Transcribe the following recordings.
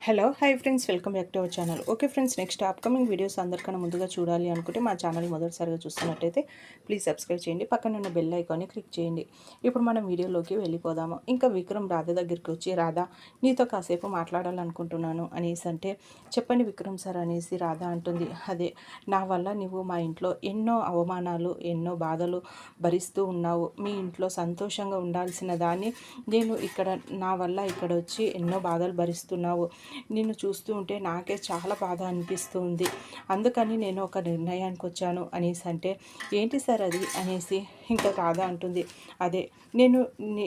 Hello hi friends, welcome back to our channel. Okay friends, next upcoming videos అందరికన్నా ముందుగా చూడాలి అనుకుంటే మా ఛానల్ మొదటిసారిగా చూస్తున్నట్టయితే ప్లీజ్ సబ్స్క్రైబ్ చేయండి. పక్కన ఉన్న బెల్ ఐకాన్ని క్లిక్ చేయండి. ఇప్పుడు మనం వీడియోలోకి వెళ్ళిపోదాము. ఇంకా విక్రమ్ రాధ దగ్గరికి వచ్చి, రాధ నీతో కాసేపు మాట్లాడాలనుకుంటున్నాను అనేసి అంటే, చెప్పండి విక్రమ్ సార్ అనేసి రాధ అంటుంది. అదే, నా వల్ల నువ్వు మా ఇంట్లో ఎన్నో అవమానాలు, ఎన్నో బాధలు భరిస్తూ ఉన్నావు. మీ ఇంట్లో సంతోషంగా ఉండాల్సిన దాన్ని నేను ఇక్కడ నా వల్ల ఇక్కడ వచ్చి ఎన్నో బాధలు భరిస్తున్నావు. నిన్ను చూస్తూ ఉంటే నాకే చాలా బాధ అనిపిస్తుంది. అందుకని నేను ఒక నిర్ణయానికి వచ్చాను అనేసి అంటే, ఏంటి సార్ అది అనేసి ఇంకా రాధ అంటుంది. అదే, నేను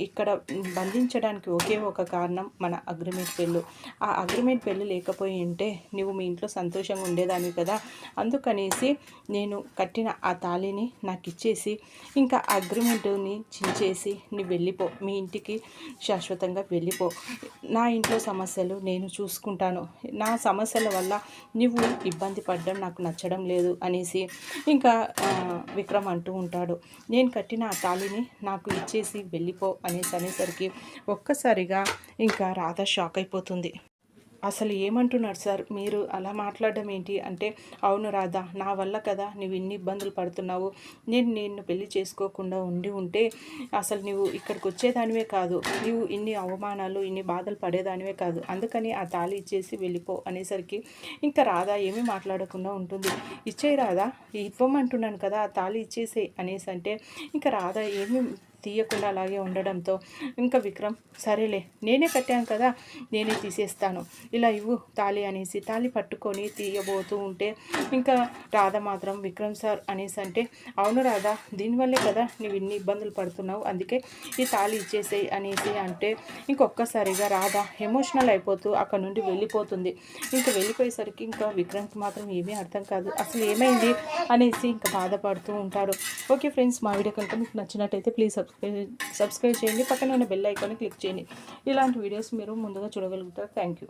ఇక్కడ బంధించడానికి ఒకే ఒక కారణం మన అగ్రిమెంట్ పెళ్ళు. ఆ అగ్రిమెంట్ పెళ్ళి లేకపోయి ఉంటే నువ్వు మీ ఇంట్లో సంతోషంగా ఉండేదాన్ని కదా. అందుకనేసి నేను కట్టిన ఆ తాళిని నాకు ఇచ్చేసి ఇంకా అగ్రిమెంట్ని చించేసి నువ్వు వెళ్ళిపో, మీ ఇంటికి శాశ్వతంగా వెళ్ళిపో. నా ఇంట్లో సమస్యలు నేను చూసుకుంటాను. నా సమస్యల వల్ల నువ్వు ఇబ్బంది పడడం నాకు నచ్చడం లేదు అనేసి ఇంకా విక్రమ్ అంటూ ఉంటాడు. నేను కట్టిన ఆ తాళిని నాకు ఇచ్చేసి వెళ్ళిపో అనేసరికి ఒక్కసారిగా ఇంకా రాధ షాక్ అయిపోతుంది. అసలు ఏమంటున్నారు సార్, మీరు అలా మాట్లాడడం ఏంటి అంటే, అవును రాధా, నా వల్ల కదా నువ్వు ఇన్ని ఇబ్బందులు పడుతున్నావు. నిన్ను పెళ్లి చేసుకోకుండా ఉంటే అసలు నువ్వు ఇక్కడికి వచ్చేదానివే కాదు, నువ్వు ఇన్ని అవమానాలు ఇన్ని బాధలు పడేదానివే కాదు. అందుకని ఆ తాళి ఇచ్చేసి వెళ్ళిపో అనేసరికి ఇంకా రాధా ఏమీ మాట్లాడకుండా ఉంటుంది. ఇచ్చేయి రాధా, ఇవ్వమంటున్నాను కదా, ఆ తాళి ఇచ్చేసే అనేసి అంటే ఇంకా రాధా ఏమీ తీయకుండా అలాగే ఉండడంతో ఇంకా విక్రమ్, సరేలే నేనే కట్టాను కదా, నేనే తీసేస్తాను, ఇలా ఇవ్వు తాళి అనేసి తాళి పట్టుకొని తీయబోతూ ఉంటే ఇంకా రాధ మాత్రం విక్రమ్ సార్ అనేసి అంటే, అవును రాధా, దీనివల్లే కదా నువ్వు ఇన్ని ఇబ్బందులు పడుతున్నావు, అందుకే ఈ తాళి ఇచ్చేసేయి అనేసి అంటే ఇంకొక్కసారిగా రాధ ఎమోషనల్ అయిపోతూ అక్కడ నుండి వెళ్ళిపోతుంది. ఇంకా వెళ్ళిపోయేసరికి ఇంకా విక్రమ్కి మాత్రం ఏమీ అర్థం కాదు, అసలు ఏమైంది అనేసి ఇంకా బాధపడుతూ ఉంటాడు. ఓకే ఫ్రెండ్స్, మా వీడియో కనుక మీకు నచ్చినట్టయితే ప్లీజ్ సబ్స్క్రైబ్ చేయండి. పక్కన ఉన్న బెల్ ఐకాన్ని క్లిక్ చేయండి. ఇలాంటి వీడియోస్ మీరు ముందుగా చూడగలుగుతారు. Thank you.